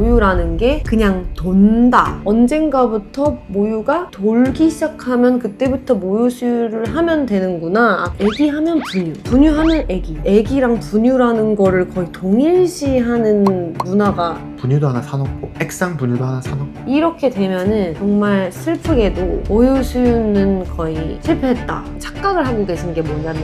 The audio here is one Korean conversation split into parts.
모유라는 게 그냥 돈다. 언젠가부터 모유가 돌기 시작하면 그때부터 모유 수유를 하면 되는구나. 애기 하면 분유, 분유하면 애기, 애기랑 분유라는 거를 거의 동일시하는 문화가 분유도 하나 사놓고 액상 분유도 하나 사놓고 이렇게 되면은 정말 슬프게도 모유 수유는 거의 실패했다. 착각을 하고 계신 게 뭐냐면,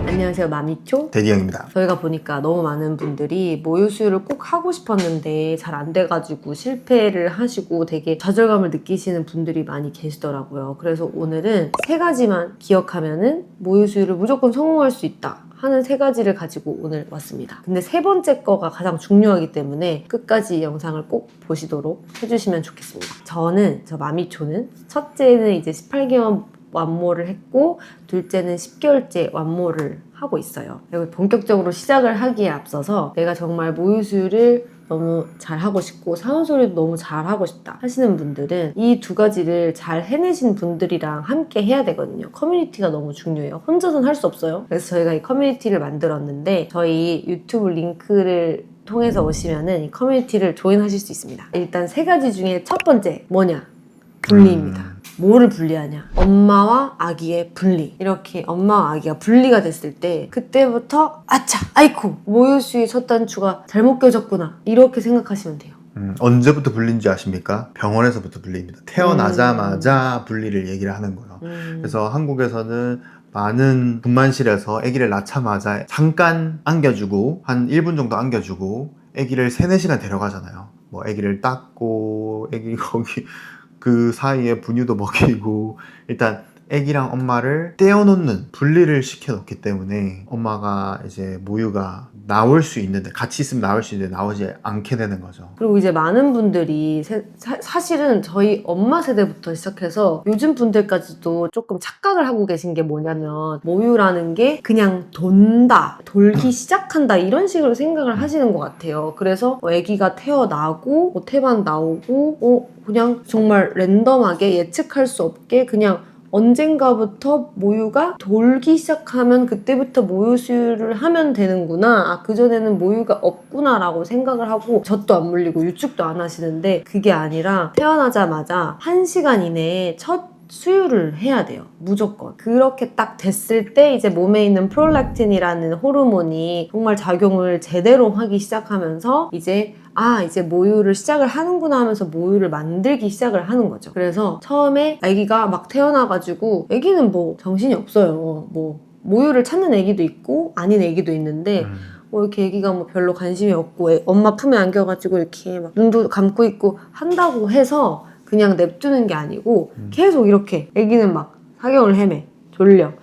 안녕하세요, 마미초 대디형입니다. 저희가 보니까 너무 많은 분들이 모유 수유를 꼭 하고 싶었는데 잘 안 돼가지고 실패를 하시고 되게 좌절감을 느끼시는 분들이 많이 계시더라고요. 그래서 오늘은 3가지만 기억하면은 모유 수유를 무조건 성공할 수 있다 하는 3가지를 가지고 오늘 왔습니다. 근데 3번째 거가 가장 중요하기 때문에 끝까지 영상을 꼭 보시도록 해주시면 좋겠습니다. 저 마미초는 첫째는 이제 18개월 완모를 했고, 둘째는 10개월째 완모를 하고 있어요. 그리고 본격적으로 시작을 하기에 앞서서 내가 정말 모유 수유를 너무 잘하고 싶고 산후조리도 너무 잘하고 싶다 하시는 분들은 이 2가지를 잘 해내신 분들이랑 함께 해야 되거든요. 커뮤니티가 너무 중요해요. 혼자서는 할 수 없어요. 그래서 저희가 이 커뮤니티를 만들었는데, 저희 유튜브 링크를 통해서 오시면은 이 커뮤니티를 조인하실 수 있습니다. 일단 3가지 중에 첫 번째 뭐냐? 분리입니다. 뭐를 분리하냐? 엄마와 아기의 분리. 이렇게 엄마와 아기가 분리가 됐을 때 그때부터 아차! 아이쿠! 모유수유 첫 단추가 잘못 껴졌구나. 이렇게 생각하시면 돼요. 언제부터 분리인지 아십니까? 병원에서부터 분리입니다. 태어나자마자 분리를 얘기를 하는 거예요. 그래서 한국에서는 많은 분만실에서 아기를 낳자마자 잠깐 안겨주고 한 1분 정도 안겨주고 아기를 3-4시간 데려가잖아요. 뭐 아기를 닦고 아기 거기 그 사이에 분유도 먹이고 일단 아기랑 엄마를 떼어놓는 분리를 시켜놓기 때문에 엄마가 이제 모유가 나올 수 있는데, 같이 있으면 나올 수 있는데 나오지 않게 되는 거죠. 그리고 이제 많은 분들이 사실은 저희 엄마 세대부터 시작해서 요즘 분들까지도 조금 착각을 하고 계신 게 뭐냐면, 모유라는 게 그냥 돈다, 돌기 시작한다 이런 식으로 생각을 하시는 것 같아요. 그래서 아기가 태어나고 태반 나오고 그냥 정말 랜덤하게 예측할 수 없게 그냥 언젠가부터 모유가 돌기 시작하면 그때부터 모유 수유를 하면 되는구나. 그전에는 모유가 없구나 라고 생각을 하고 젖도 안 물리고 유축도 안 하시는데, 그게 아니라 태어나자마자 1시간 이내에 첫 수유를 해야 돼요. 무조건. 그렇게 딱 됐을 때 이제 몸에 있는 프롤락틴이라는 호르몬이 정말 작용을 제대로 하기 시작하면서 이제 모유를 시작을 하는구나 하면서 모유를 만들기 시작을 하는 거죠. 그래서 처음에 아기가 막 태어나가지고, 아기는 뭐 정신이 없어요. 뭐 모유를 찾는 아기도 있고 아닌 아기도 있는데 뭐 이렇게 아기가 뭐 별로 관심이 없고 엄마 품에 안겨가지고 이렇게 막 눈도 감고 있고 한다고 해서 그냥 냅두는 게 아니고 계속 이렇게 아기는 막 사경을 헤매, 졸려.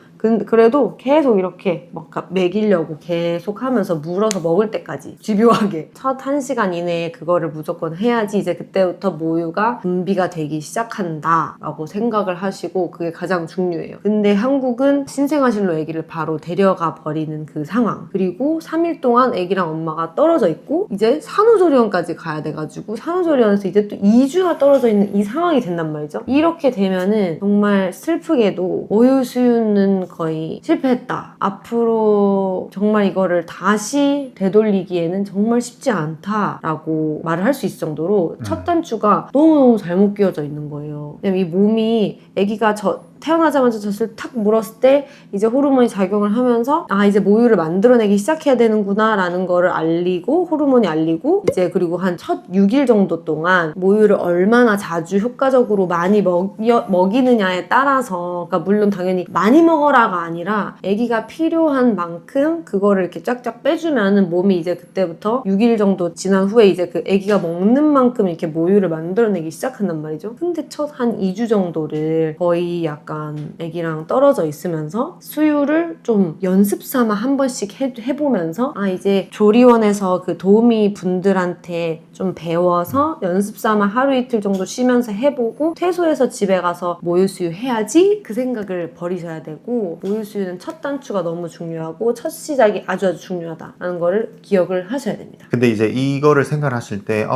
그래도 계속 이렇게 막 먹이려고 계속 하면서 물어서 먹을 때까지 집요하게 첫 1시간 이내에 그거를 무조건 해야지 이제 그때부터 모유가 분비가 되기 시작한다 라고 생각을 하시고, 그게 가장 중요해요. 근데 한국은 신생아실로 아기를 바로 데려가 버리는 그 상황, 그리고 3일 동안 아기랑 엄마가 떨어져 있고 이제 산후조리원까지 가야 돼가지고 산후조리원에서 이제 또 2주가 떨어져 있는 이 상황이 된단 말이죠. 이렇게 되면은 정말 슬프게도 모유 수유는 거의 실패했다. 앞으로 정말 이거를 다시 되돌리기에는 정말 쉽지 않다라고 말을 할 수 있을 정도로 첫 단추가 너무너무 잘못 끼워져 있는 거예요. 왜냐면 이 몸이 아기가 태어나자마자 젖을 탁 물었을 때 이제 호르몬이 작용을 하면서 이제 모유를 만들어내기 시작해야 되는구나 라는 거를 알리고, 호르몬이 알리고, 이제 그리고 한 첫 6일 정도 동안 모유를 얼마나 자주 효과적으로 많이 먹이느냐에 따라서, 그러니까 물론 당연히 많이 먹어라가 아니라 아기가 필요한 만큼 그거를 이렇게 쫙쫙 빼주면은 몸이 이제 그때부터 6일 정도 지난 후에 이제 그 아기가 먹는 만큼 이렇게 모유를 만들어내기 시작한단 말이죠. 근데 첫 한 2주 정도를 거의 약간 아기랑 떨어져 있으면서 수유를 좀 연습 삼아 한 번씩 해보면서 이제 조리원에서 그 도우미 분들한테 좀 배워서 연습 삼아 하루 이틀 정도 쉬면서 해보고 퇴소해서 집에 가서 모유 수유 해야지 그 생각을 버리셔야 되고, 모유 수유는 첫 단추가 너무 중요하고 첫 시작이 아주 중요하다라는 거를 기억을 하셔야 됩니다. 근데 이제 이거를 생각하실 때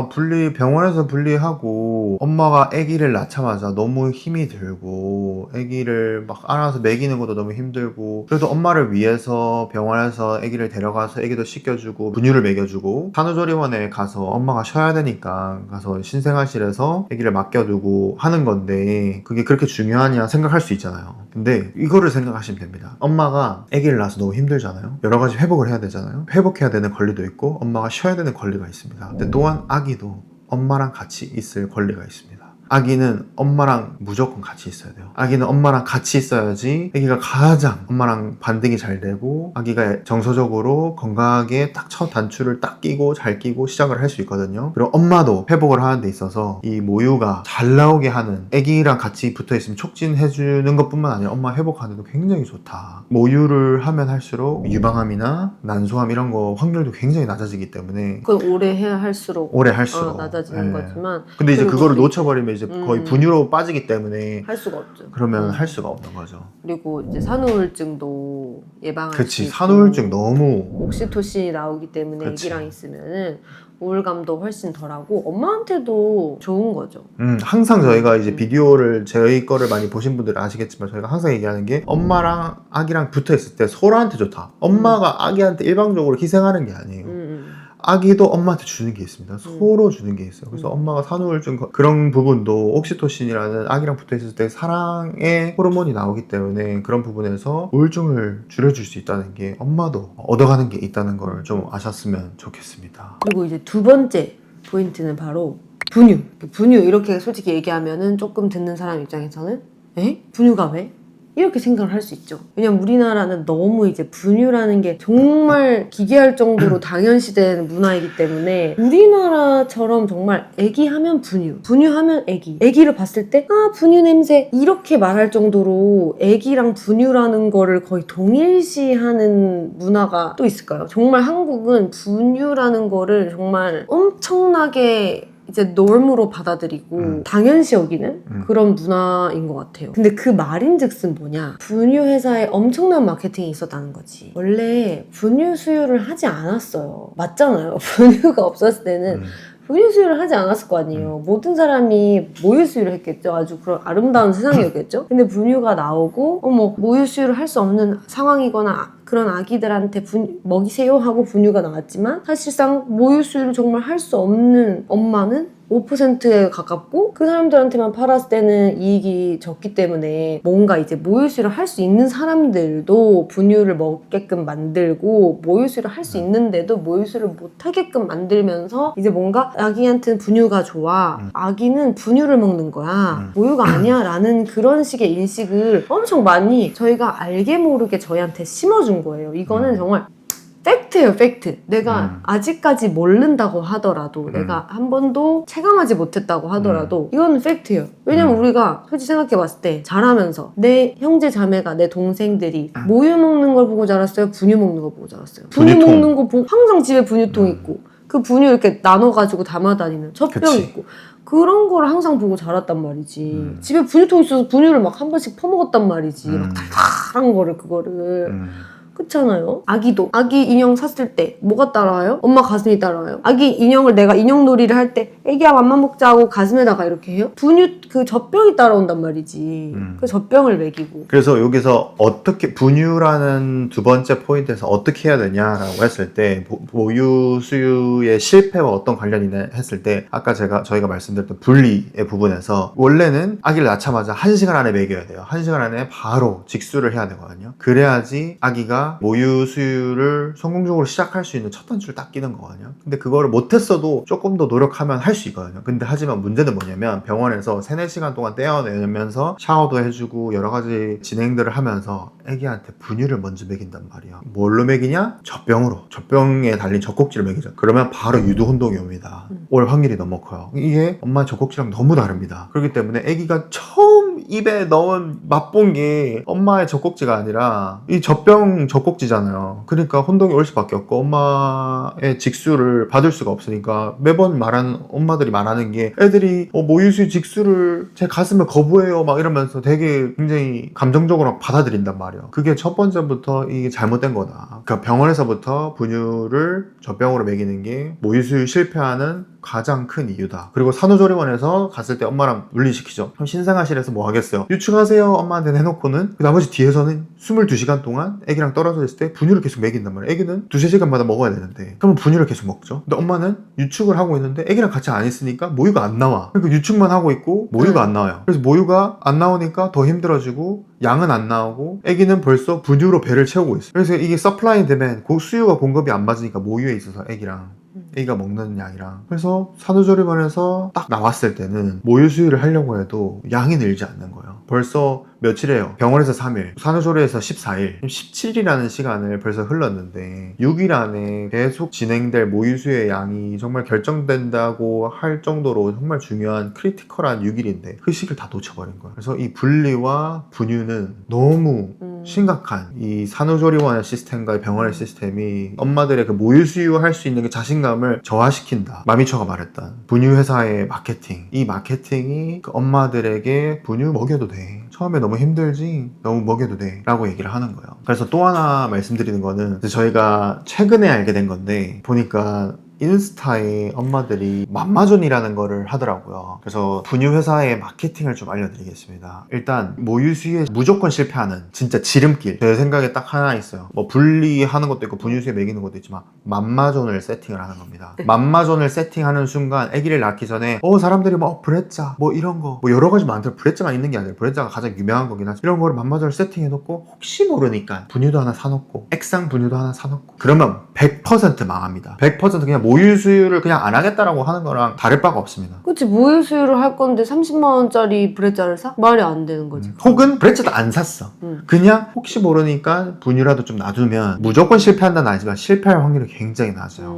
병원에서 분리하고 엄마가 아기를 낳자마자 너무 힘이 들고 아기를 막 안아서 먹이는 것도 너무 힘들고, 그래도 엄마를 위해서 병원에서 아기를 데려가서 아기도 씻겨주고 분유를 먹여주고 산후조리원에 가서 엄마가 쉬어야 되니까 가서 신생아실에서 아기를 맡겨두고 하는 건데 그게 그렇게 중요하냐 생각할 수 있잖아요. 근데 이거를 생각하시면 됩니다. 엄마가 아기를 낳아서 너무 힘들잖아요. 여러 가지 회복을 해야 되잖아요. 회복해야 되는 권리도 있고 엄마가 쉬어야 되는 권리가 있습니다. 근데 또한 아기도 엄마랑 같이 있을 권리가 있습니다. 아기는 엄마랑 무조건 같이 있어야 돼요. 아기는 엄마랑 같이 있어야지 아기가 가장 엄마랑 반등이 잘 되고 아기가 정서적으로 건강하게 딱 첫 단추를 딱 끼고 잘 끼고 시작을 할 수 있거든요. 그리고 엄마도 회복을 하는 데 있어서 이 모유가 잘 나오게 하는 아기랑 같이 붙어있으면 촉진해주는 것뿐만 아니라 엄마 회복하는 데도 굉장히 좋다. 모유를 하면 할수록 유방암이나 난소암 이런 거 확률도 굉장히 낮아지기 때문에 그건 오래 해야 할수록 낮아지는 네. 거지만 근데 이제 그거를 우리- 놓쳐버리면 이제 거의 분유로 빠지기 때문에 할 수가 없죠. 그러면 할 수가 없는 거죠. 그리고 이제 산후우울증도 예방할 그치, 수 있고 산후우울증 너무 옥시토신이 나오기 때문에 그치. 애기랑 있으면은 우울감도 훨씬 덜하고 엄마한테도 좋은 거죠. 항상 저희가 이제 비디오를 저희 거를 많이 보신 분들은 아시겠지만 저희가 항상 얘기하는 게 엄마랑 아기랑 붙어 있을 때 서로한테 좋다. 엄마가 아기한테 일방적으로 희생하는 게 아니에요. 아기도 엄마한테 주는 게 있습니다. 서로 주는 게 있어요. 그래서 엄마가 산후우울증 그런 부분도 옥시토신이라는 아기랑 붙어 있을 때 사랑의 호르몬이 나오기 때문에 그런 부분에서 우울증을 줄여줄 수 있다는 게 엄마도 얻어가는 게 있다는 걸 좀 아셨으면 좋겠습니다. 그리고 이제 두 번째 포인트는 바로 분유. 분유 이렇게 솔직히 얘기하면은 조금 듣는 사람 입장에서는 에? 분유가 왜? 이렇게 생각을 할 수 있죠. 왜냐면 우리나라는 너무 이제 분유라는 게 정말 기괴할 정도로 당연시된 문화이기 때문에 우리나라처럼 정말 애기 하면 분유, 분유 하면 애기, 애기를 봤을 때 아 분유 냄새 이렇게 말할 정도로 애기랑 분유라는 거를 거의 동일시하는 문화가 또 있을까요? 정말 한국은 분유라는 거를 정말 엄청나게 이제 norm으로 받아들이고 당연시 여기는 그런 문화인 것 같아요. 근데 그 말인즉슨 뭐냐, 분유 회사에 엄청난 마케팅이 있었다는 거지. 원래 분유 수유를 하지 않았어요. 맞잖아요. 분유가 없었을 때는 분유 수유를 하지 않았을 거 아니에요. 모든 사람이 모유 수유를 했겠죠. 아주 그런 아름다운 세상이었겠죠. 근데 분유가 나오고 모유 수유를 할 수 없는 상황이거나 그런 아기들한테 먹이세요 하고 분유가 나왔지만 사실상 모유 수유를 정말 할 수 없는 엄마는 5%에 가깝고 그 사람들한테만 팔았을 때는 이익이 적기 때문에 뭔가 이제 모유수유를 할 수 있는 사람들도 분유를 먹게끔 만들고 모유수유를 할 수 있는데도 모유수유를 못하게끔 만들면서 이제 뭔가 아기한테는 분유가 좋아, 아기는 분유를 먹는 거야, 모유가 아니야 라는 그런 식의 인식을 엄청 많이 저희가 알게 모르게 저희한테 심어준 거예요. 이거는 정말 팩트예요, 팩트. 내가 아직까지 모른다고 하더라도 내가 한 번도 체감하지 못했다고 하더라도 이거는 팩트예요. 왜냐면 우리가 솔직히 생각해봤을 때 자라면서 내 형제 자매가, 내 동생들이 모유 먹는 걸 보고 자랐어요? 분유 먹는 걸 보고 자랐어요? 분유 분유통. 먹는 거 보고 항상 집에 분유통 있고 그 분유 이렇게 나눠가지고 담아다니는 젖병 그치. 있고 그런 걸 항상 보고 자랐단 말이지. 집에 분유통 있어서 분유를 막 한 번씩 퍼먹었단 말이지. 막 달달한 거를 그거를. 그렇잖아요. 아기도 아기 인형 샀을 때 뭐가 따라와요? 엄마 가슴이 따라와요. 아기 인형을 내가 인형놀이를 할 때 애기야 맘마 먹자 하고 가슴에다가 이렇게 해요? 분유 그 젖병이 따라온단 말이지. 그 젖병을 먹이고. 그래서 여기서 어떻게 분유라는 두 번째 포인트에서 어떻게 해야 되냐라고 했을 때 모유 수유의 실패와 어떤 관련이 있냐 했을 때 아까 저희가 말씀드렸던 분리의 부분에서 원래는 아기를 낳자마자 1시간 안에 먹여야 돼요. 1시간 안에 바로 직수를 해야 되거든요. 그래야지 아기가 모유 수유를 성공적으로 시작할 수 있는 첫 단추를 딱 끼는 거거든요. 근데 그거를 못했어도 조금 더 노력하면 할 수 있거든요. 근데 하지만 문제는 뭐냐면 병원에서 3-4시간 동안 떼어내면서 샤워도 해주고 여러 가지 진행들을 하면서 애기한테 분유를 먼저 먹인단 말이야. 뭘로 먹이냐? 젖병으로. 젖병에 달린 젖꼭지를 먹이죠. 그러면 바로 유두 혼동이 옵니다. 올 확률이 너무 커요. 이게 엄마의 젖꼭지랑 너무 다릅니다. 그렇기 때문에 애기가 처음 입에 넣은 맛본 게 엄마의 젖꼭지가 아니라 이 젖꼭지잖아요. 그러니까 혼동이 올 수밖에 없고 엄마의 직수를 받을 수가 없으니까 매번 엄마들이 말하는 게 애들이 모유수유 직수를 제 가슴을 거부해요 막 이러면서 되게 굉장히 감정적으로 받아들인단 말이에요. 그게 첫 번째부터 이게 잘못된 거다. 그러니까 병원에서부터 분유를 젖병으로 먹이는 게 모유수유 실패하는 가장 큰 이유다. 그리고 산후조리원에서 갔을 때 엄마랑 물리시키죠. 그럼 신생아실에서 뭐 하겠어요? 유축하세요 엄마한테 해놓고는 그 나머지 뒤에서는 22시간 동안 애기랑 떨어져 있을 때 분유를 계속 먹인단 말이에요. 애기는 2-3시간마다 먹어야 되는데 그러면 분유를 계속 먹죠. 근데 엄마는 유축을 하고 있는데 애기랑 같이 안 있으니까 모유가 안 나와. 그러니까 유축만 하고 있고 모유가 안 나와요. 그래서 모유가 안 나오니까 더 힘들어지고 양은 안 나오고 애기는 벌써 분유로 배를 채우고 있어요. 그래서 이게 서플라이 되면 그 수요가 공급이 안 맞으니까 모유에 있어서 애기가 먹는 양이랑. 그래서 산후조리원에서 딱 나왔을 때는 모유 수유를 하려고 해도 양이 늘지 않는 거예요. 벌써 며칠이에요? 병원에서 3일, 산후조리에서 14일, 17일이라는 시간을 벌써 흘렀는데 6일 안에 계속 진행될 모유 수유의 양이 정말 결정된다고 할 정도로 정말 중요한 크리티컬한 6일인데 그 시기를 다 놓쳐버린 거예요. 그래서 이 분리와 분유는 너무 심각한 이 산후조리원의 시스템과 병원의 시스템이 엄마들의 그 모유 수유할 수 있는 그 자신감을 저하시킨다. 마미초가 말했던 분유회사의 마케팅, 이 마케팅이 그 엄마들에게 분유 먹여도 돼, 처음에 너무 힘들지, 너무 먹여도 돼 라고 얘기를 하는 거예요. 그래서 또 하나 말씀드리는 거는 저희가 최근에 알게 된 건데 보니까 인스타에 엄마들이 맘마존이라는 거를 하더라고요. 그래서 분유회사의 마케팅을 좀 알려드리겠습니다. 일단 모유 수유에 무조건 실패하는 진짜 지름길, 제 생각에 딱 하나 있어요. 뭐 분리하는 것도 있고 분유 수유에 먹이는 것도 있지만 맘마존을 세팅을 하는 겁니다. 맘마존을 세팅하는 순간 아기를 낳기 전에 사람들이 뭐 브레짜 뭐 이런 거 뭐 여러 가지 많더라고요. 브레짜만 있는 게 아니라 브레짜가 가장 유명한 거긴 하지, 이런 거를 맘마존을 세팅해놓고 혹시 모르니까 분유도 하나 사놓고 액상 분유도 하나 사놓고 그러면 100% 망합니다. 100% 그냥 모유 수유를 그냥 안 하겠다라고 하는 거랑 다를 바가 없습니다. 그치, 모유 수유를 할 건데 30만 원짜리 브레자를 사? 말이 안 되는 거지. 혹은 브레자도 안 샀어. 그냥 혹시 모르니까 분유라도 좀 놔두면 무조건 실패한다는 아니지만 실패할 확률이 굉장히 낮아요.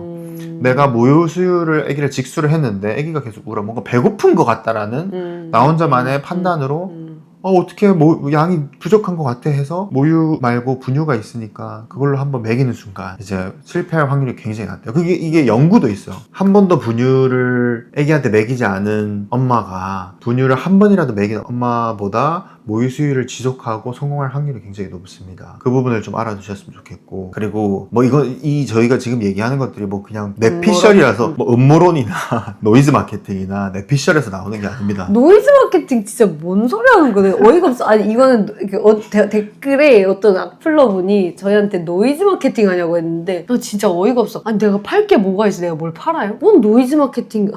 내가 모유 수유를 아기를 직수를 했는데 아기가 계속 울어, 뭔가 배고픈 것 같다라는 나 혼자만의 판단으로 어떻게 양이 부족한 것 같아 해서 모유 말고 분유가 있으니까 그걸로 한번 먹이는 순간 이제 실패할 확률이 굉장히 낮대요. 이게 연구도 있어요. 한 번도 분유를 아기한테 먹이지 않은 엄마가 분유를 한 번이라도 먹인 엄마보다 모유 수유를 지속하고 성공할 확률이 굉장히 높습니다. 그 부분을 좀 알아두셨으면 좋겠고, 그리고 뭐 저희가 지금 얘기하는 것들이 뭐 그냥 뇌피셜이라서 뭐 음모론이나 노이즈 마케팅이나 뇌피셜에서 나오는 게 아닙니다. 노이즈 마케팅 진짜 뭔 소리 하는 거네. 어이가 없어. 아니 이거는 댓글에 어떤 악플러분이 저희한테 노이즈 마케팅 하냐고 했는데 진짜 어이가 없어. 아니 내가 팔 게 뭐가 있어, 내가 뭘 팔아요? 뭔 노이즈 마케팅.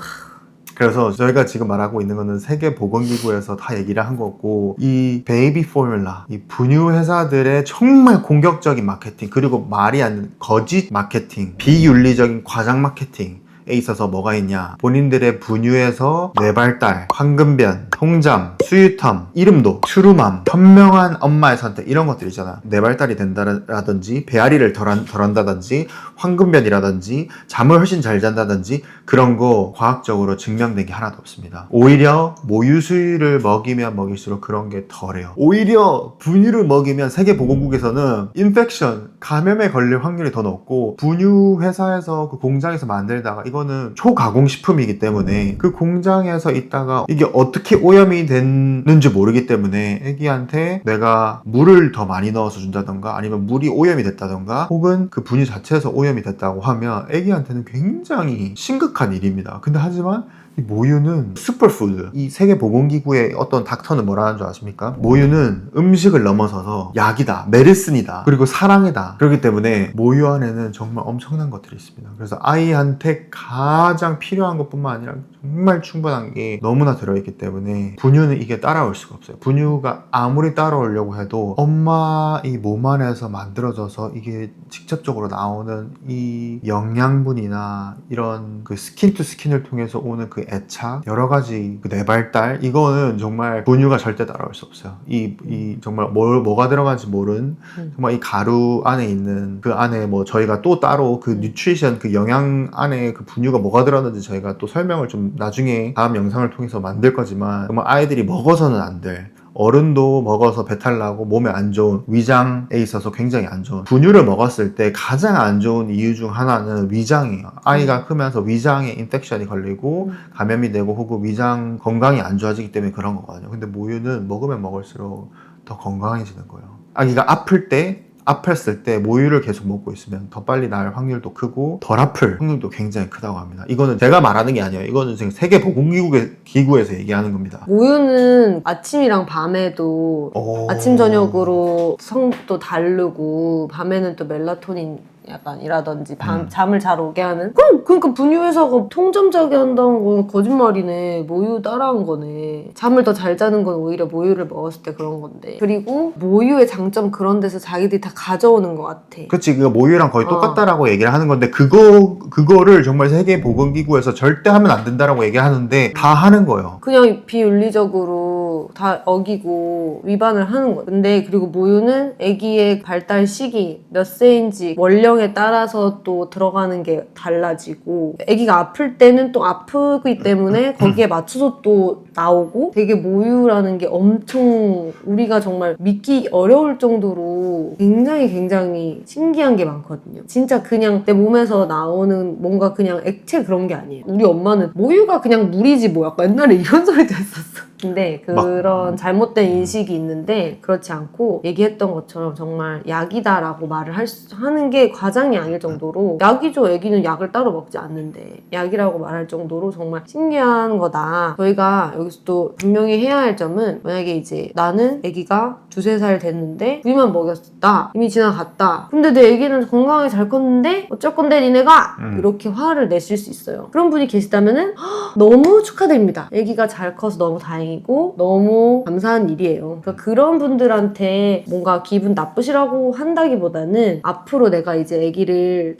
그래서 저희가 지금 말하고 있는 거는 세계보건기구에서 다 얘기를 한 거고, 이 베이비 포뮬라, 이 분유 회사들의 정말 공격적인 마케팅, 그리고 말이 안 되는 거짓 마케팅, 비윤리적인 과장 마케팅 에 있어서 뭐가 있냐, 본인들의 분유에서 뇌발달, 황금변, 통잠, 수유텀, 이름도, 트루맘, 현명한 엄마의 선택, 이런 것들 있잖아. 뇌발달이 된다라든지 배앓이를 덜 한다든지 황금변이라든지 잠을 훨씬 잘 잔다든지 그런 거 과학적으로 증명된 게 하나도 없습니다. 오히려 모유 수유를 먹이면 먹일수록 그런 게 덜해요. 오히려 분유를 먹이면 세계보건국에서는 인펙션, 감염에 걸릴 확률이 더 높고, 분유 회사에서 그 공장에서 만들다가 이거는 초가공식품이기 때문에 그 공장에서 있다가 이게 어떻게 오염이 됐는지 모르기 때문에 애기한테 내가 물을 더 많이 넣어서 준다던가 아니면 물이 오염이 됐다던가 혹은 그 분유 자체에서 오염이 됐다고 하면 애기한테는 굉장히 심각한 일입니다. 근데 하지만 이 모유는 슈퍼푸드, 이 세계보건기구의 어떤 닥터는 뭐라 하는 줄 아십니까? 모유는 음식을 넘어서서 약이다, 메디슨이다, 그리고 사랑이다. 그렇기 때문에 모유 안에는 정말 엄청난 것들이 있습니다. 그래서 아이한테 가장 필요한 것뿐만 아니라 정말 충분한 게 너무나 들어있기 때문에 분유는 이게 따라올 수가 없어요. 분유가 아무리 따라오려고 해도 엄마 이 몸 안에서 만들어져서 이게 직접적으로 나오는 이 영양분이나 이런 그 스킨 투 스킨을 통해서 오는 그 애착, 여러 가지 그 뇌발달, 이거는 정말 분유가 절대 따라올 수 없어요. 이 정말 뭐가 들어간지 모른 정말 이 가루 안에 있는 그 안에 뭐 저희가 또 따로 그 뉴트리션 그 영양 안에 그 분유가 뭐가 들었는지 저희가 또 설명을 좀 나중에 다음 영상을 통해서 만들 거지만, 정말 아이들이 먹어서는 안 될, 어른도 먹어서 배탈 나고 몸에 안 좋은, 위장에 있어서 굉장히 안 좋은, 분유를 먹었을 때 가장 안 좋은 이유 중 하나는 위장이에요. 아이가 크면서 위장에 인펙션이 걸리고 감염이 되고 혹은 위장 건강이 안 좋아지기 때문에 그런 거거든요. 근데 모유는 먹으면 먹을수록 더 건강해지는 거예요. 아기가 아플 때 아팠을 때 모유를 계속 먹고 있으면 더 빨리 나을 확률도 크고 덜 아플 확률도 굉장히 크다고 합니다. 이거는 제가 말하는 게 아니에요. 이거는 지금 세계보건기구에서 얘기하는 겁니다. 모유는 아침이랑 밤에도 오. 아침 저녁으로 성도 다르고 밤에는 또 멜라토닌 약간이라든지 잠을 잘 오게 하는 그러니까 분유회사가 통점자게 한다는 건 거짓말이네. 모유 따라한 거네. 잠을 더 잘 자는 건 오히려 모유를 먹었을 때 그런 건데. 그리고 모유의 장점 그런 데서 자기들이 다 가져오는 것 같아. 그치, 그거 모유랑 거의 똑같다라고 얘기를 하는 건데, 그거를 정말 세계보건기구에서 절대 하면 안 된다라고 얘기하는데, 다 하는 거예요. 그냥 비윤리적으로 다 어기고 위반을 하는 거예요. 근데 그리고 모유는 아기의 발달 시기 몇 세인지 원령에 따라서 또 들어가는 게 달라지고 아기가 아플 때는 또 아프기 때문에 거기에 맞춰서 또 나오고 되게 모유라는 게 엄청 우리가 정말 믿기 어려울 정도로 굉장히 신기한 게 많거든요. 진짜 그냥 내 몸에서 나오는 뭔가 그냥 액체 그런 게 아니에요. 우리 엄마는 모유가 그냥 물이지 뭐 약간 옛날에 이런 소리도 했었어. 근데 그런 잘못된 인식이 있는데 그렇지 않고 얘기했던 것처럼 정말 약이다라고 말을 하는 게 과장이 아닐 정도로 약이죠. 애기는 약을 따로 먹지 않는데 약이라고 말할 정도로 정말 신기한 거다. 저희가 여기서 또 분명히 해야 할 점은 만약에 이제 나는 애기가 2-3살 됐는데 우유만 먹였다. 이미 지나갔다. 근데 내 애기는 건강하게 잘 컸는데 어쩔 건데 니네가 이렇게 화를 내실 수 있어요. 그런 분이 계시다면은 너무 축하드립니다. 애기가 잘 커서 너무 다행이고 너무 감사한 일이에요. 그러니까 그런 분들한테 뭔가 기분 나쁘시라고 한다기보다는 앞으로 내가 이제 애기를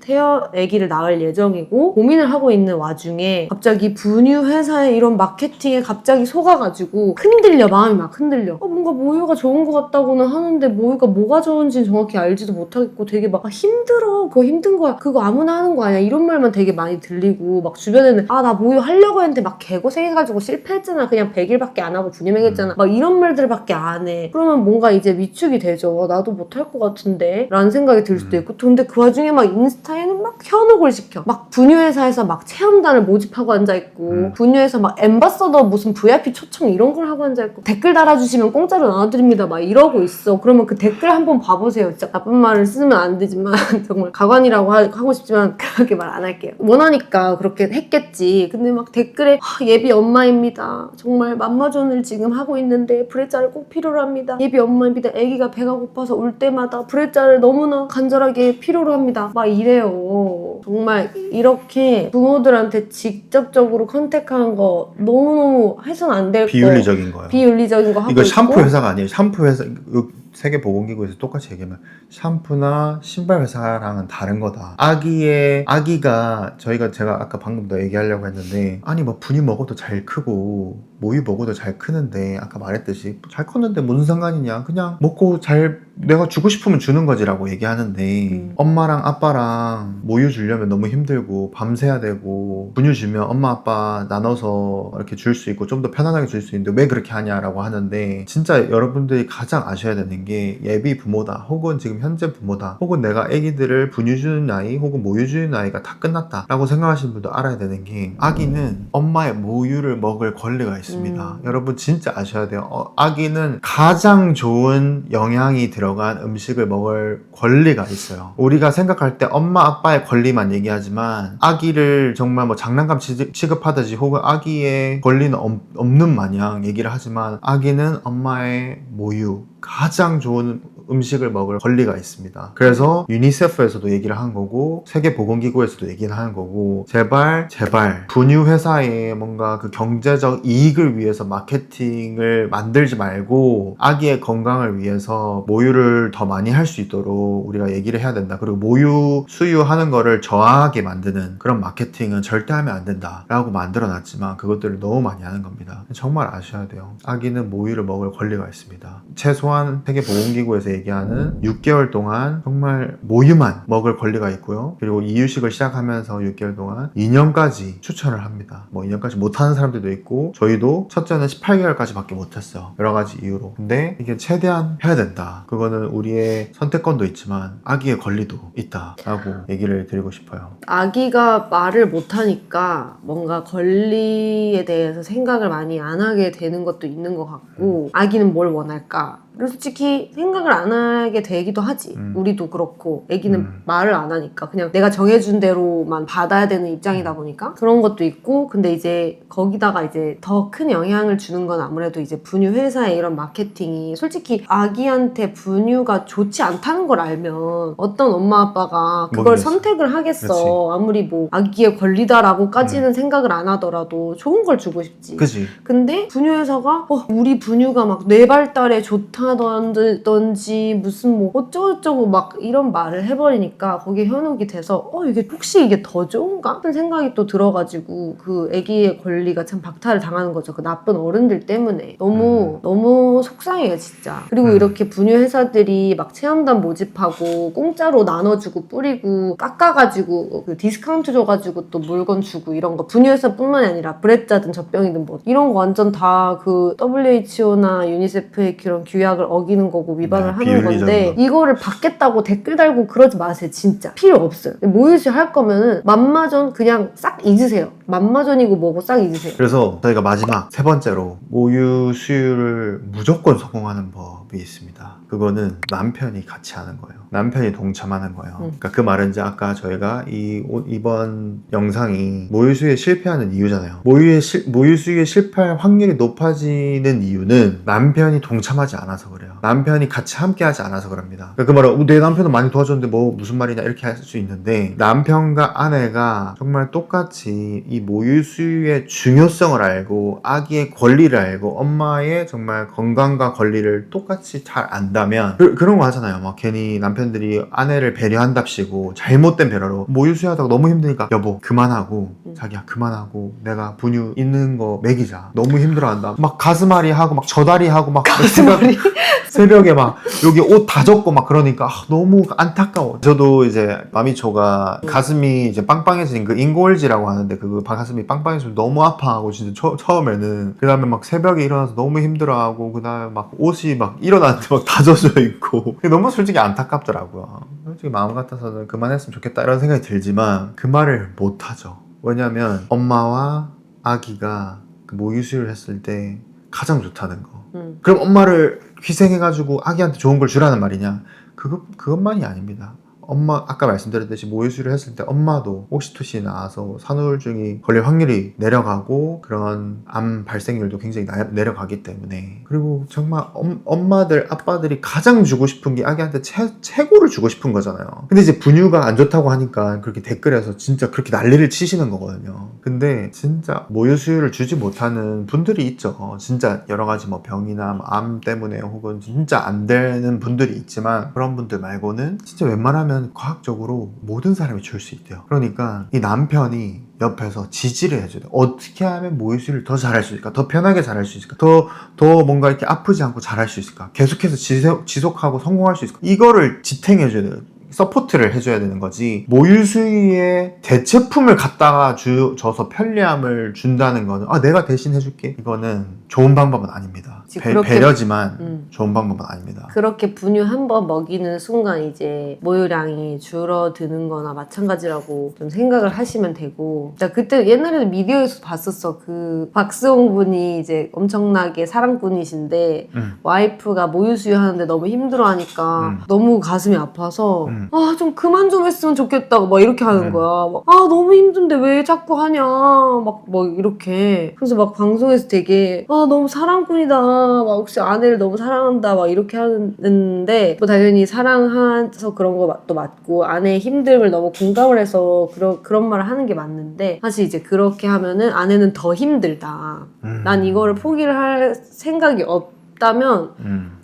낳을 예정이고 고민을 하고 있는 와중에 갑자기 분유 회사의 이런 마케팅에 갑자기 속아가지고 마음이 막 흔들려. 뭔가 모유가 좋은 것 같다고는 하는데 모유가 뭐가 좋은지 정확히 알지도 못하겠고 되게 막 힘들어. 그거 힘든 거야. 그거 아무나 하는 거 아니야. 이런 말만 되게 많이 들리고 막 주변에는 나 모유 하려고 했는데 막 개고생해가지고 실패했잖아. 그냥 100일밖에 안 하고 분유 먹였잖아. 막 이런 말들밖에 안 해. 그러면 뭔가 이제 위축이 되죠. 나도 못할 것 같은데 라는 생각이 들 수도 있고 근데 그 와중에 막 인스타에는 막 현혹을 시켜. 막 분유회사에서 막 체험단을 모집하고 앉아있고 분유회사 막 엠바서더 무슨 VIP 초청 이런 걸 하고 앉아있고 댓글 달아주시면 공짜로 나눠드립니다. 막 이러고 있어. 그러면 그 댓글 한번 봐보세요. 진짜 나쁜 말을 쓰면 안 되지만 정말 가관이라고 하고 싶지만 그렇게 말 안 할게요. 원하니까 그렇게 했겠지. 근데 막 댓글에 예비 엄마입니다. 정말 맘마존을 지금 하고 있는데 브레자를 꼭 필요로 합니다. 예비 엄마입니다. 아기가 배가 고파서 울 때마다 브레자를 너무나 간절하게 필요로 합니다. 막 이래요. 정말 이렇게 부모들한테 직접적으로 컨택하는 거 너무너무 해서는 안 될 거. 비윤리적인 거예요. 비윤리적인 거 하고 이거 있고. 샴푸 회사가 아니에요. 샴푸 회사 세계보건기구에서 똑같이 얘기하면 샴푸나 신발 회사랑은 다른 거다. 아기가 제가 아까 방금도 얘기하려고 했는데 아니 뭐 분유 먹어도 잘 크고 모유 먹어도 잘 크는데 아까 말했듯이 잘 컸는데 무슨 상관이냐 그냥 먹고 내가 주고 싶으면 주는 거지라고 얘기하는데 엄마랑 아빠랑 모유 주려면 너무 힘들고 밤새야 되고 분유 주면 엄마 아빠 나눠서 이렇게 줄 수 있고 좀 더 편안하게 줄 수 있는데 왜 그렇게 하냐라고 하는데 진짜 여러분들이 가장 아셔야 되는 게 예비 부모다 혹은 지금 현재 부모다 혹은 내가 아기들을 분유 주는 나이 혹은 모유 주는 나이가 다 끝났다 라고 생각하시는 분도 알아야 되는 게 아기는 엄마의 모유를 먹을 권리가 있습니다. 여러분 진짜 아셔야 돼요. 아기는 가장 좋은 영양이 들어간 음식을 먹을 권리가 있어요. 우리가 생각할 때 엄마 아빠의 권리만 얘기하지만 아기를 정말 뭐 장난감 취급하듯이 혹은 아기의 권리는 없는 마냥 얘기를 하지만 아기는 엄마의 모유 가장 좋은 음식을 먹을 권리가 있습니다. 그래서 유니세프에서도 얘기를 한 거고 세계보건기구에서도 얘기를 하는 거고 제발 분유 회사에 뭔가 그 경제적 이익을 위해서 마케팅을 만들지 말고 아기의 건강을 위해서 모유를 더 많이 할 수 있도록 우리가 얘기를 해야 된다. 그리고 모유 수유하는 거를 저하게 만드는 그런 마케팅은 절대 하면 안 된다 라고 만들어 놨지만 그것들을 너무 많이 하는 겁니다. 정말 아셔야 돼요. 아기는 모유를 먹을 권리가 있습니다. 최소한 세계보건기구에서 얘기하는 6개월 동안 정말 모유만 먹을 권리가 있고요. 그리고 이유식을 시작하면서 6개월 동안 2년까지 추천을 합니다. 뭐 2년까지 못하는 사람들도 있고 저희도 첫째는 18개월까지 밖에 못했어요. 여러 가지 이유로. 근데 이게 최대한 해야 된다. 그거는 우리의 선택권도 있지만 아기의 권리도 있다라고 얘기를 드리고 싶어요. 아기가 말을 못하니까 뭔가 권리에 대해서 생각을 많이 안 하게 되는 것도 있는 것 같고 아기는 뭘 원할까? 그리고 솔직히 생각을 안 하게 되기도 하지. 우리도 그렇고 애기는 말을 안 하니까 그냥 내가 정해준 대로만 받아야 되는 입장이다 보니까 그런 것도 있고. 근데 이제 거기다가 이제 더 큰 영향을 주는 건 아무래도 이제 분유 회사의 이런 마케팅이, 솔직히 아기한테 분유가 좋지 않다는 걸 알면 어떤 엄마 아빠가 그걸 먹이겠어. 선택을 하겠어. 그치. 아무리 뭐 아기의 권리다라고까지는 생각을 안 하더라도 좋은 걸 주고 싶지. 그지? 근데 분유 회사가 우리 분유가 막 뇌 발달에 좋다던지 무슨 뭐 어쩌고저쩌고 막 이런 말을 해버리니까 거기에 현혹이 돼서 이게 혹시 이게 더 좋은가? 하는 생각이 또 들어가지고 그 아기의 권리가 참 박탈을 당하는 거죠. 그 나쁜 어른들 때문에. 너무 속상해요 진짜. 그리고 이렇게 분유 회사들이 막 체험단 모집하고 공짜로 나눠주고 뿌리고 깎아가지고 그 디스카운트 줘가지고 또 물건 주고 이런 거, 분유 회사뿐만이 아니라 브레자든 젖병이든 뭐 이런 거 완전 다 그 WHO나 유니세프의 그런 규약을 어기는 거고 위반을 하는 비윤리적인 건데, 거. 이거를 받겠다고 댓글 달고 그러지 마세요 진짜. 필요 없어요. 모유수유 할 거면은 맘마전 그냥 싹 잊으세요. 맘마전이고 뭐고 싹 잊으세요. 그래서 저희가 마지막 세 번째로 모유 수유를 무조건 성공하는 법이 있습니다. 그거는 남편이 같이 하는 거예요. 남편이 동참하는 거예요. 그러니까 그 말은 이제 아까 저희가 이번 영상이 모유 수유에 실패하는 이유잖아요. 모유 수유에 실패할 확률이 높아지는 이유는 남편이 동참하지 않아서 그래요. 남편이 같이 함께 하지 않아서 그럽니다. 그러니까 그 말은 내 남편은 많이 도와줬는데 뭐 무슨 말이냐 이렇게 할 수 있는데, 남편과 아내가 정말 똑같이 이 모유 수유의 중요성을 알고 아기의 권리를 알고 엄마의 정말 건강과 권리를 똑같이 잘 안다면, 그런 거 하잖아요. 막 괜히 남편들이 아내를 배려한답시고 잘못된 배려로 모유 수유하다가 너무 힘드니까 여보 그만하고, 자기야 그만하고 내가 분유 있는 거 먹이자, 너무 힘들어한다, 막 가슴앓이 하고 막 저다리 하고 막 새벽에 막 여기 옷 다 젖고 막 그러니까 너무 안타까워. 저도 이제 마미초가 가슴이 이제 빵빵해진 그 인골지라고 하는데, 그 가슴이 빵빵해서 너무 아파하고 진짜 처음에는, 그 다음에 막 새벽에 일어나서 너무 힘들어하고, 그 다음에 막 옷이 막 일어났는데 막 다 젖어 있고 너무 솔직히 안타깝더라고요. 솔직히 마음 같아서는 그만했으면 좋겠다 이런 생각이 들지만 그 말을 못하죠. 왜냐면 엄마와 아기가 그 모유수유를 했을 때 가장 좋다는 거. 그럼 엄마를 희생해가지고 아기한테 좋은 걸 주라는 말이냐? 그것만이 아닙니다. 엄마, 아까 말씀드렸듯이 모유수유를 했을 때 엄마도 옥시토신이 나와서 산후우울증이 걸릴 확률이 내려가고, 그런 암 발생률도 굉장히 내려가기 때문에. 그리고 정말 엄마들, 아빠들이 가장 주고 싶은 게 아기한테 최고를 주고 싶은 거잖아요. 근데 이제 분유가 안 좋다고 하니까 그렇게 댓글에서 진짜 그렇게 난리를 치시는 거거든요. 근데 진짜 모유수유를 주지 못하는 분들이 있죠. 진짜 여러 가지 뭐 병이나 암 때문에 혹은 진짜 안 되는 분들이 있지만, 그런 분들 말고는 진짜 웬만하면 과학적으로 모든 사람이 줄 수 있대요. 그러니까 이 남편이 옆에서 지지를 해줘야 돼요. 어떻게 하면 모유수유를 더 잘할 수 있을까? 더 편하게 잘할 수 있을까? 더 뭔가 이렇게 아프지 않고 잘할 수 있을까? 계속해서 지속하고 성공할 수 있을까? 이거를 지탱해줘야 돼요. 서포트를 해줘야 되는 거지, 모유수유의 대체품을 갖다가 줘서 편리함을 준다는 거는 내가 대신 해줄게, 이거는 좋은 방법은 아닙니다. 배려지만 좋은 방법은 아닙니다. 그렇게 분유 한 번 먹이는 순간 이제 모유량이 줄어드는 거나 마찬가지라고 좀 생각을 하시면 되고, 나 그때 옛날에도 미디어에서 봤었어. 그 박스홍 분이 이제 엄청나게 사랑꾼이신데 와이프가 모유수유 하는데 너무 힘들어하니까 너무 가슴이 아파서 좀 그만 좀 했으면 좋겠다고 막 이렇게 하는 거야. 막, 너무 힘든데 왜 자꾸 하냐 막 이렇게. 그래서 막 방송에서 되게 너무 사랑꾼이다, 막 혹시 아내를 너무 사랑한다 막 이렇게 하는데, 뭐 당연히 사랑해서 그런 것도 맞고 아내의 힘듦을 너무 공감을 해서 그런 말을 하는 게 맞는데, 사실 이제 그렇게 하면은 아내는 더 힘들다, 난 이거를 포기를 할 생각이 없다면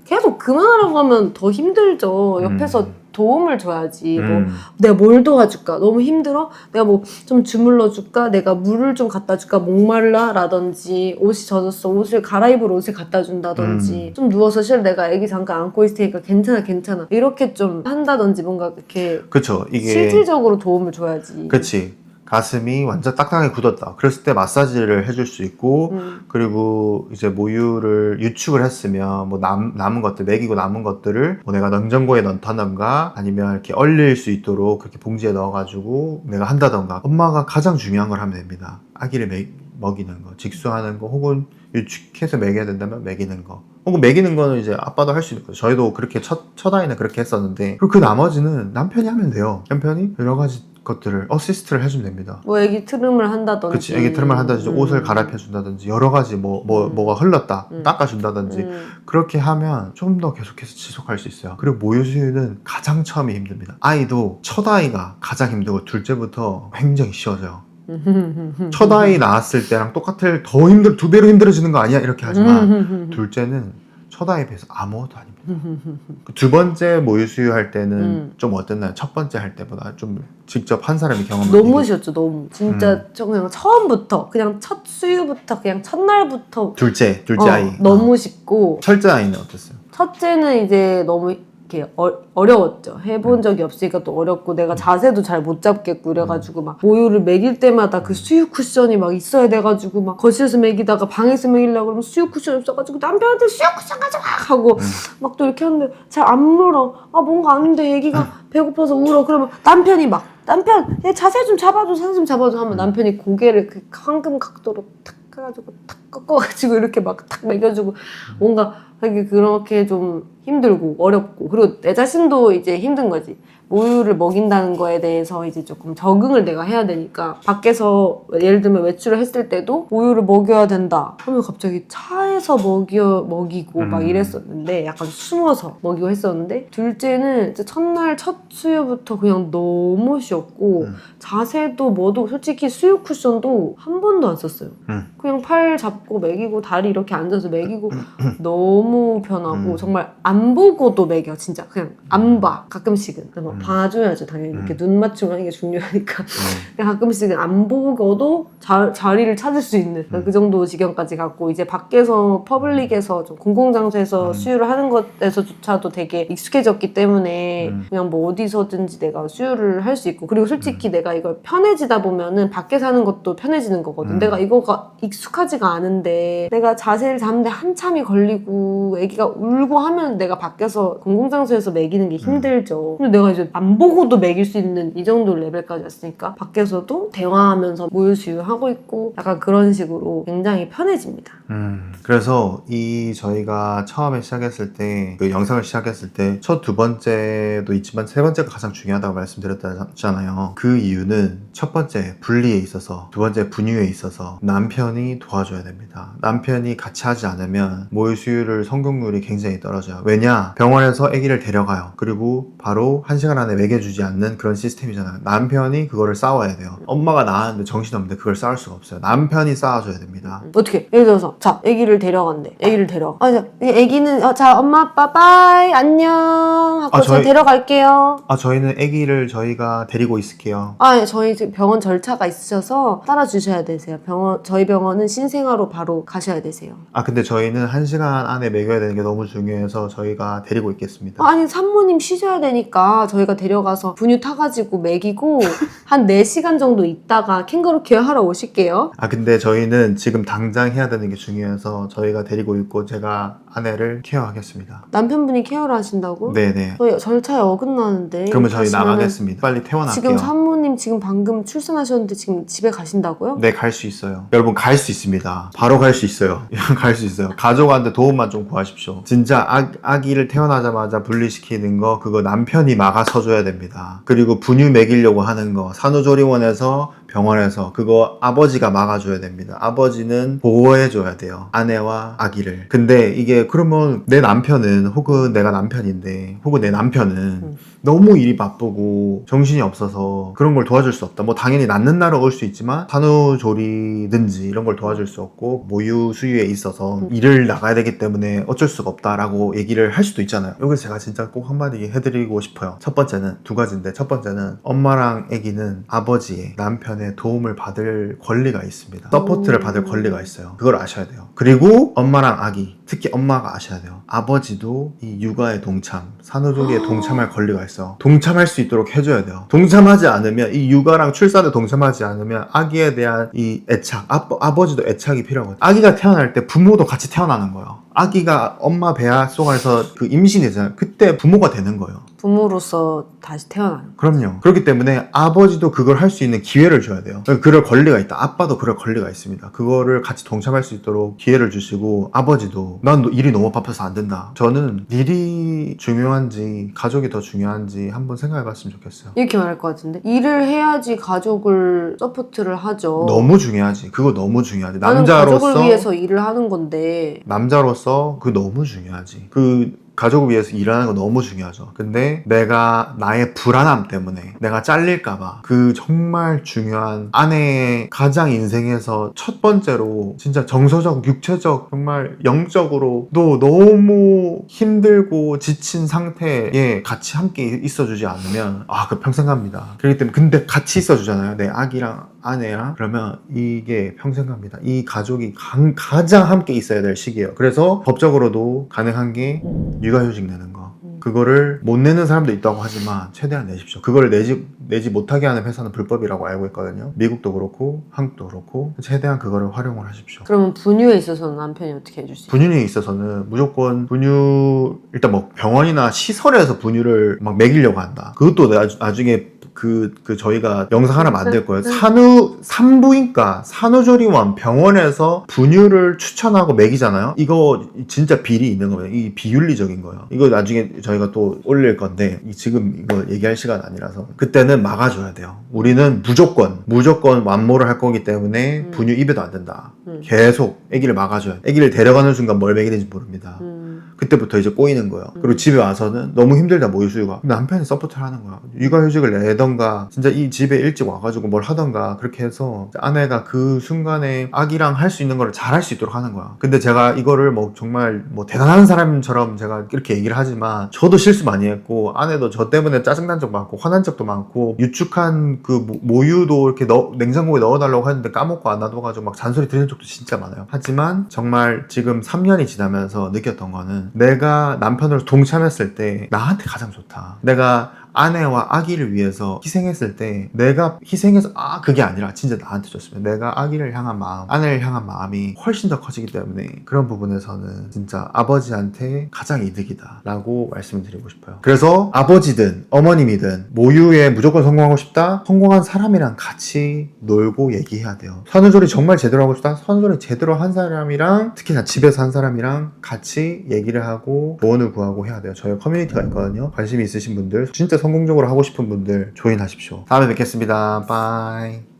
계속 그만하라고 하면 더 힘들죠. 옆에서 도움을 줘야지. 뭐 내가 뭘 도와줄까? 너무 힘들어? 내가 뭐 좀 주물러 줄까? 내가 물을 좀 갖다 줄까? 목말라? 라든지 옷이 젖었어, 옷을 갈아입을 옷을 갖다 준다든지 좀 누워서 쉬어, 내가 애기 잠깐 안고 있을 테니까 괜찮아 이렇게 좀 한다든지, 뭔가 이렇게 그쵸, 이게 실질적으로 도움을 줘야지. 그치, 가슴이 완전 딱딱하게 굳었다 그랬을 때 마사지를 해줄 수 있고, 그리고 이제 모유를 유축을 했으면 뭐 남은 것들, 먹이고 남은 것들을 뭐 내가 냉장고에 넣다던가 아니면 이렇게 얼릴 수 있도록 그렇게 봉지에 넣어가지고 내가 한다던가, 엄마가 가장 중요한 걸 하면 됩니다. 아기를 먹이는 거, 직수하는 거, 혹은 유축해서 먹여야 된다면 먹이는 거. 혹은 먹이는 거는 이제 아빠도 할 수 있는 거죠. 저희도 그렇게 첫 아이는 그렇게 했었는데, 그리고 그 나머지는 남편이 하면 돼요. 남편이 여러 가지 것들을 어시스트를 해주면 됩니다. 뭐 애기 트름을 한다든지. 그치, 애기 트름을 한다든지 옷을 갈아입혀준다든지 여러 가지 뭐가 흘렀다 닦아준다든지 그렇게 하면 좀 더 계속해서 지속할 수 있어요. 그리고 모유 수유는 가장 처음이 힘듭니다. 아이도 첫 아이가 가장 힘들고 둘째부터 굉장히 쉬워져요. 첫 아이 낳았을 때랑 똑같을 더 힘들 2배로 힘들어지는 거 아니야? 이렇게 하지만 둘째는 첫 아이에 비해서 아무것도 아닙니다. 두 번째 모유 수유할 때는 좀 어땠나요? 첫 번째 할 때보다 좀 직접 한 사람이 경험한 너무 쉬웠죠. 너무 진짜 저 그냥 처음부터 그냥 첫 수유부터 그냥 첫날부터 둘째 아이 너무 쉽고. 첫째 아이는 어땠어요? 첫째는 이제 너무 이렇게 어려웠죠. 해본 적이 없으니까 또 어렵고 내가 자세도 잘 못 잡겠고 이래가지고 막 모유를 먹일 때마다 그 수유 쿠션이 막 있어야 돼가지고 막 거실에서 먹이다가 방에서 먹이려고 그러면 수유 쿠션이 없어가지고 남편한테 수유 쿠션 가져와 하고 막 또 이렇게 하는데 잘 안 물어. 아 뭔가 아닌데 애기가 배고파서 울어. 그러면 남편이 막 남편 얘 자세 좀 잡아줘, 자세 좀 잡아줘 하면 남편이 고개를 그 황금 각도로 탁 해가지고 탁 꺾어가지고 이렇게 막 탁 먹여주고 뭔가 되게 그렇게 좀 힘들고 어렵고, 그리고 내 자신도 이제 힘든 거지. 모유를 먹인다는 거에 대해서 이제 조금 적응을 내가 해야 되니까 밖에서 예를 들면 외출을 했을 때도 모유를 먹여야 된다 하면 갑자기 차에서 먹이고 막 이랬었는데 약간 숨어서 먹이고 했었는데, 둘째는 이제 첫날 첫 수유부터 그냥 너무 쉬웠고 자세도 뭐도 솔직히 수유 쿠션도 한 번도 안 썼어요. 그냥 팔 잡고 먹이고 다리 이렇게 앉아서 먹이고 너무 편하고 정말 안 보고도 먹여. 진짜 그냥 안 봐. 가끔씩은 봐줘야죠 당연히. 이렇게 눈 맞춤하는 게 중요하니까 그냥 가끔씩은 안 보고도 자리를 찾을 수 있는 그 정도 지경까지 갔고, 이제 밖에서 퍼블릭에서 좀 공공장소에서 수유를 하는 것에서조차도 되게 익숙해졌기 때문에 그냥 뭐 어디서든지 내가 수유를 할 수 있고, 그리고 솔직히 내가 이걸 편해지다 보면은 밖에서 하는 것도 편해지는 거거든. 내가 이거가 익숙하지가 않은데 내가 자세를 잡는데 한참이 걸리고 애기가 울고 하면 내가 밖에서 공공장소에서 먹이는 게 힘들죠. 근데 내가 이제 안 보고도 먹일 수 있는 이 정도 레벨까지 왔으니까 밖에서도 대화하면서 모유 수유하고 있고 약간 그런 식으로 굉장히 편해집니다. 그래서 저희가 처음에 시작했을 때, 그 영상을 시작했을 때 첫 두 번째도 있지만 세 번째가 가장 중요하다고 말씀드렸잖아요. 그 이유는 첫 번째 분리에 있어서, 두 번째 분유에 있어서 남편이 도와줘야 됩니다. 남편이 같이 하지 않으면 모유 수유를 성공률이 굉장히 떨어져요. 왜냐? 병원에서 아기를 데려가요. 그리고 바로 1시간 안에 먹여주지 않는 그런 시스템이잖아요. 남편이 그거를 싸워야 돼요. 엄마가 낳았는데 정신없는데 그걸 싸울 수가 없어요. 남편이 싸워줘야 됩니다. 어떻게? 예를 들어서 자 애기를 데려간대. 애기를 데려가. 애기는 자 엄마 아빠 빠이 안녕 하고 저 데려갈게요. 저희는 아기를 저희가 데리고 있을게요. 저희 지금 병원 절차가 있으셔서 따라주셔야 되세요. 저희 병원은 신생아로 바로 가셔야 되세요. 근데 저희는 1시간 안에 먹여야 되는 게 너무 중요해서 저희가 데리고 있겠습니다. 아니 산모님 쉬셔야 되니까 저희가 데려가서 분유 타가지고 먹이고 한 4시간 정도 있다가 캥거루 케어 하러 오실게요. 근데 저희는 지금 당장 해야 되는 게 중요해서 저희가 데리고 있고 제가 아내를 케어하겠습니다. 남편분이 케어를 하신다고? 네네. 저희 절차에 어긋나는데. 그러면 저희 나가겠습니다. 빨리 퇴원할게요. 지금 산모님 지금 방금 출산하셨는데 지금 집에 가신다고요? 네, 갈 수 있어요. 여러분 갈 수 있습니다. 바로 갈 수 있어요. 갈 수 있어요. 가족한테 도움만 좀 구하십시오. 진짜 아기를 태어나자마자 분리시키는 거 그거 남편이 막아서줘야 됩니다. 그리고 분유 먹이려고 하는 거 산후조리원에서 병원에서 그거 아버지가 막아줘야 됩니다. 아버지는 보호해줘야 돼요. 아내와 아기를. 근데 이게 그러면 내 남편은, 혹은 내가 남편인데, 혹은 내 남편은 너무 일이 바쁘고 정신이 없어서 그런 걸 도와줄 수 없다. 뭐 당연히 낳는 날은 올 수 있지만 산후조리든지 이런 걸 도와줄 수 없고 모유 수유에 있어서 일을 나가야 되기 때문에 어쩔 수가 없다라고 얘기를 할 수도 있잖아요. 여기서 제가 진짜 꼭 한마디 해드리고 싶어요. 첫 번째는 두 가지인데, 첫 번째는 엄마랑 아기는 아버지의, 남편의 도움을 받을 권리가 있습니다. 서포트를 받을 권리가 있어요. 그걸 아셔야 돼요. 그리고 엄마랑 아기 특히 엄마가 아셔야 돼요. 아버지도 이 육아에 동참, 산후조리에 동참할 권리가 있어. 동참할 수 있도록 해줘야 돼요. 동참하지 않으면, 이 육아랑 출산에 동참하지 않으면 아기에 대한 이 애착, 아버지도 애착이 필요하거든요. 아기가 태어날 때 부모도 같이 태어나는 거예요. 아기가 엄마 배아 속에서 그 임신이잖아요. 그때 부모가 되는 거예요. 부모로서 다시 태어나는. 그럼요. 그렇기 때문에 아버지도 그걸 할 수 있는 기회를 줘야 돼요. 그럴 권리가 있다. 아빠도 그럴 권리가 있습니다. 그거를 같이 동참할 수 있도록 기회를 주시고, 아버지도 난 일이 너무 바빠서 안 된다. 저는 일이 중요한지 가족이 더 중요한지 한번 생각해 봤으면 좋겠어요. 이렇게 말할 것 같은데, 일을 해야지 가족을 서포트를 하죠. 너무 중요하지. 그거 너무 중요하지. 나는 가족을 위해서 일을 하는 건데. 남자로서 그거 너무 중요하지. 가족을 위해서 일하는 거 너무 중요하죠. 근데 내가 나의 불안함 때문에 내가 잘릴까봐 그 정말 중요한 아내의 가장 인생에서 첫 번째로 진짜 정서적, 육체적, 정말 영적으로도 너무 힘들고 지친 상태에 같이 함께 있어주지 않으면 그 평생 갑니다. 그렇기 때문에 근데 같이 있어주잖아요. 내 아기랑 아내랑. 그러면 이게 평생 갑니다. 이 가족이 가장 함께 있어야 될 시기예요. 그래서 법적으로도 가능한 게 육아휴직 내는 거. 그거를 못 내는 사람도 있다고 하지만 최대한 내십시오. 그걸 내지 못하게 하는 회사는 불법이라고 알고 있거든요. 미국도 그렇고 한국도 그렇고 최대한 그거를 활용을 하십시오. 그러면 분유에 있어서는 남편이 어떻게 해줄 수 있어요? 분유에 있어서는 무조건 일단 뭐 병원이나 시설에서 분유를 막 먹이려고 한다. 그것도 나중에 저희가 영상 하나 만들 거예요. 산부인과, 산후조리원, 병원에서 분유를 추천하고 먹이잖아요. 이거 진짜 비리 있는 겁니다. 이 비윤리적인 거예요. 이거 나중에 저희가 또 올릴 건데, 지금 이거 얘기할 시간 아니라서. 그때는 막아줘야 돼요. 우리는 무조건 완모를 할 거기 때문에 분유 입에도 안 된다. 계속 아기를 막아줘야 돼. 아기를 데려가는 순간 뭘 먹이는지 모릅니다. 그때부터 이제 꼬이는 거예요. 그리고 집에 와서는 너무 힘들다, 모유수유가. 남편이 서포트를 하는 거야. 육아휴직을 내던가, 진짜 이 집에 일찍 와가지고 뭘 하던가, 그렇게 해서 아내가 그 순간에 아기랑 할 수 있는 거를 잘 할 수 있도록 하는 거야. 근데 제가 이거를 정말 대단한 사람처럼 제가 이렇게 얘기를 하지만, 저도 실수 많이 했고, 아내도 저 때문에 짜증난 적 많고, 화난 적도 많고, 유축한 그 모유도 이렇게 냉장고에 넣어달라고 했는데 까먹고 안 놔둬가지고 막 잔소리 들은 적도 진짜 많아요. 하지만 정말 지금 3년이 지나면서 느꼈던 거는, 내가 남편으로 동참했을 때 나한테 가장 좋다. 내가 아내와 아기를 위해서 희생했을 때, 내가 희생해서 그게 아니라 진짜 나한테 좋습니다. 내가 아기를 향한 마음, 아내를 향한 마음이 훨씬 더 커지기 때문에 그런 부분에서는 진짜 아버지한테 가장 이득이다 라고 말씀드리고 싶어요. 그래서 아버지든 어머님이든 모유에 무조건 성공하고 싶다? 성공한 사람이랑 같이 놀고 얘기해야 돼요. 산후조리 정말 제대로 하고 싶다? 산후조리 제대로 한 사람이랑, 특히나 집에서 한 사람이랑 같이 얘기를 하고 조언을 구하고 해야 돼요. 저희 커뮤니티가 있거든요. 관심이 있으신 분들, 진짜 성공적으로 하고 싶은 분들 조인하십시오. 다음에 뵙겠습니다. 바이.